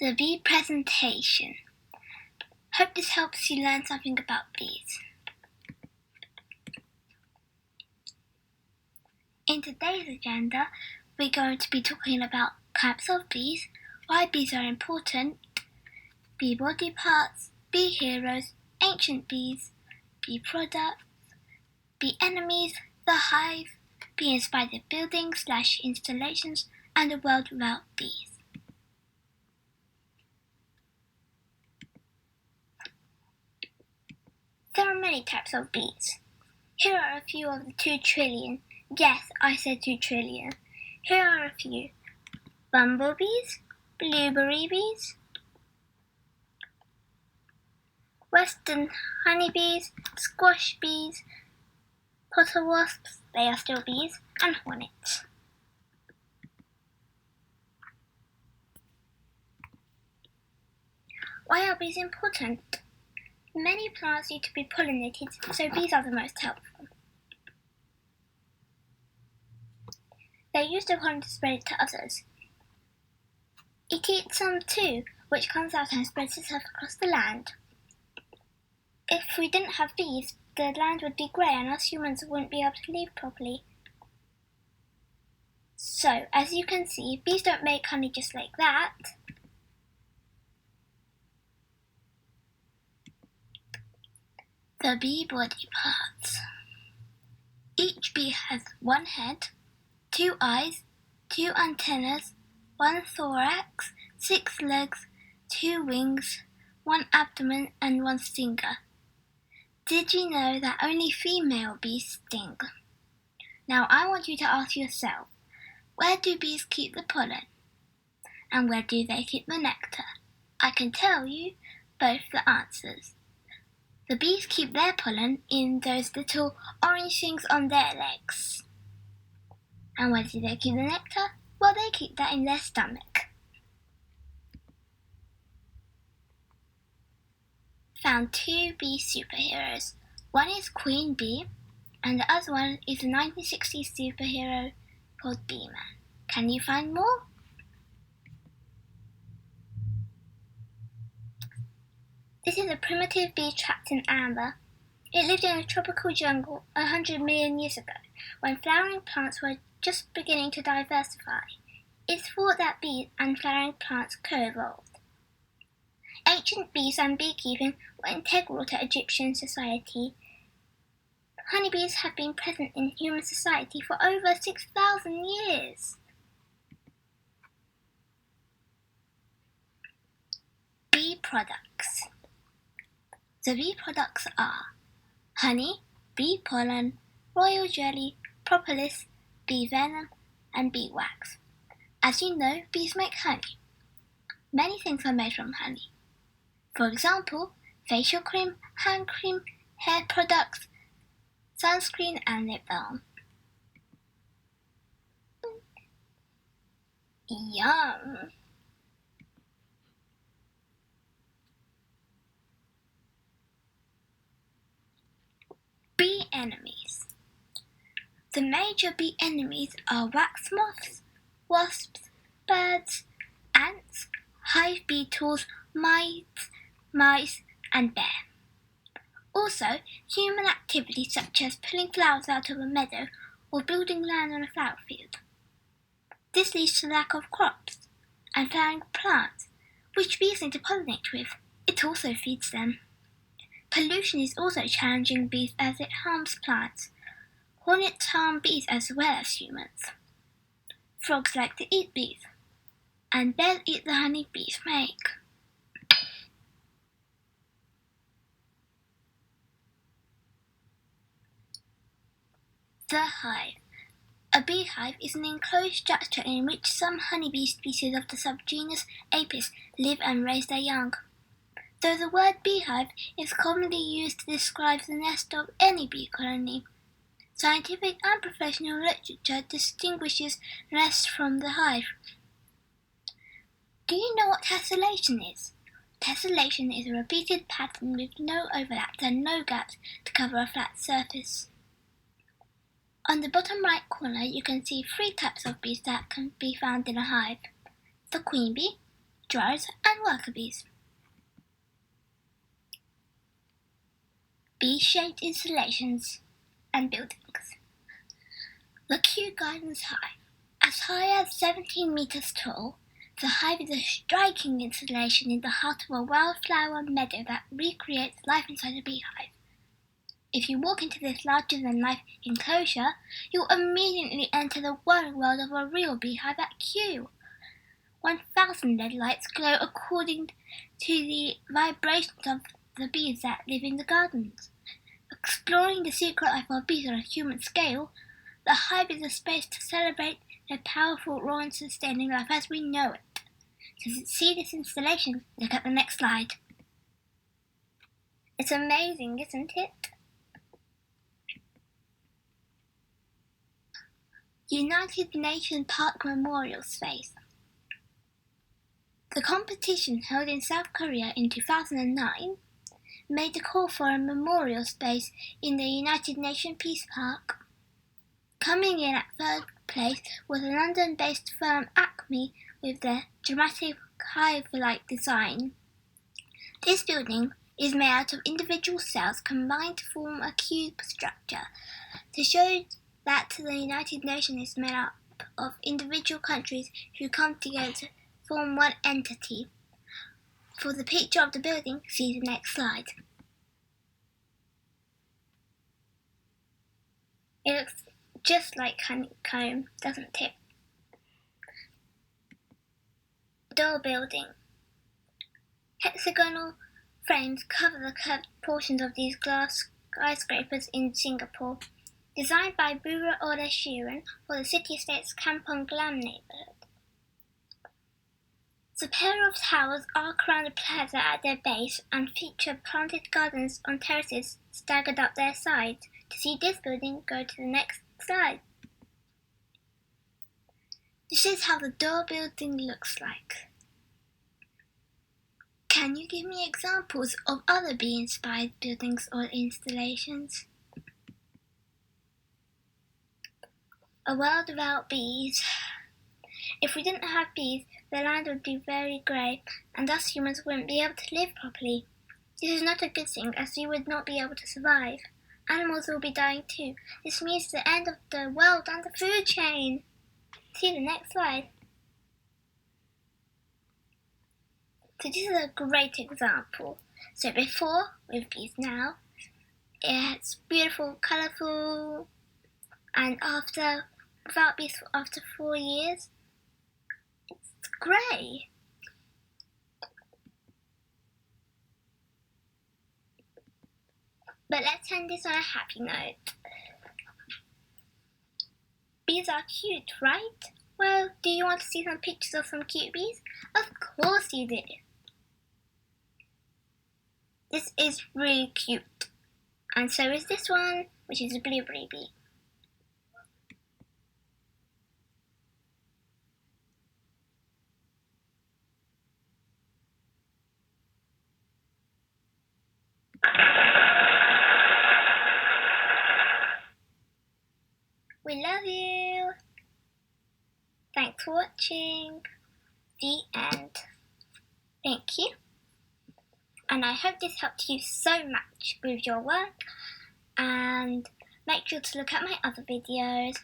The bee presentation. Hope this helps you learn something about bees. In today's agenda, we're going to be talking about types of bees, why bees are important, bee body parts, bee heroes, ancient bees, bee products, bee enemies, the hive, bee-inspired buildings/installations, and a world without bees. There are many types of bees. Here are a few of the 2 trillion. Yes, I said 2 trillion. Here are a few. Bumblebees, blueberry bees, western honeybees, squash bees, potter wasps, they are still bees, and hornets. Why are bees important? Many plants need to be pollinated, so bees are the most helpful. They use the pollen to spread it to others. It eats some too, which comes out and spreads itself across the land. If we didn't have bees, the land would be grey and us humans wouldn't be able to live properly. So, as you can see, bees don't make honey just like that. The bee body parts. Each bee has 1 head, 2 eyes, 2 antennas, 1 thorax, 6 legs, 2 wings, 1 abdomen, and 1 stinger. Did you know that only female bees sting? Now I want you to ask yourself, where do bees keep the pollen? And where do they keep the nectar? I can tell you both the answers. The bees keep their pollen in those little orange things on their legs. And where do they keep the nectar? Well, they keep that in their stomach. Found 2 bee superheroes. One is Queen Bee, and the other one is a 1960s superhero called Bee Man. Can you find more? This is a primitive bee trapped in amber. It lived in a tropical jungle 100 million years ago, when flowering plants were just beginning to diversify. It's thought that bees and flowering plants co-evolved. Ancient bees and beekeeping were integral to Egyptian society. Honeybees have been present in human society for over 6,000 years. Bee products. The bee products are honey, bee pollen, royal jelly, propolis, bee venom, and bee wax. As you know, bees make honey. Many things are made from honey. For example, facial cream, hand cream, hair products, sunscreen, and lip balm. Yum! Bee enemies. The major bee enemies are wax moths, wasps, birds, ants, hive beetles, mice, and bear. Also, human activities such as pulling flowers out of a meadow or building land on a flower field. This leads to lack of crops and flowering plants, which bees need to pollinate with. It also feeds them. Pollution is also challenging bees as it harms plants. Hornets harm bees as well as humans. Frogs like to eat bees, and bears eat the honey bees make. The hive. A beehive is an enclosed structure in which some honeybee species of the subgenus Apis live and raise their young. Though the word beehive is commonly used to describe the nest of any bee colony, scientific and professional literature distinguishes nests from the hive. Do you know what tessellation is? Tessellation is a repeated pattern with no overlaps and no gaps to cover a flat surface. On the bottom right corner, you can see 3 types of bees that can be found in a hive. The queen bee, drones and worker bees. Bee-shaped installations and buildings. The Kew Gardens Hive. As high as 17 meters tall, the hive is a striking installation in the heart of a wildflower meadow that recreates life inside a beehive. If you walk into this larger-than-life enclosure, you'll immediately enter the world of a real beehive at Kew. 1,000 LED lights glow according to the vibrations of the bees that live in the gardens. Exploring the secret life of bees on a human scale, the hive is a space to celebrate their powerful role in sustaining life as we know it. To see this installation, look at the next slide. It's amazing, isn't it? United Nations Park Memorial Space. The competition held in South Korea in 2009 made a call for a memorial space in the United Nations Peace Park. Coming in at third place was a London-based firm Acme with their dramatic hive-like design. This building is made out of individual cells combined to form a cube structure. To show that the United Nations is made up of individual countries who come together to form one entity. For the picture of the building, see the next slide. It looks just like honeycomb, doesn't it? Door building. Hexagonal frames cover the curved portions of these glass skyscrapers in Singapore. Designed by Bura Oda Shiran for the city-estate's Kampong Glam neighborhood. The pair of towers arc around the plaza at their base and feature planted gardens on terraces staggered up their sides. To see this building, go to the next slide. This is how the door building looks like. Can you give me examples of other bee-inspired buildings or installations? A world without bees. If we didn't have bees, the land would be very grey, and us humans wouldn't be able to live properly. This is not a good thing, as we would not be able to survive. Animals will be dying too. This means the end of the world and the food chain. See the next slide. So this is a great example. So before, with bees now, it's beautiful, colourful, and without bees after 4 years, it's grey. But let's end this on a happy note. Bees are cute, right? Well, do you want to see some pictures of some cute bees? Of course you do. This is really cute. And so is this one, which is a blueberry bee. We love you. Thanks for watching. The end. Thank you. And I hope this helped you so much with your work. And make sure to look at my other videos.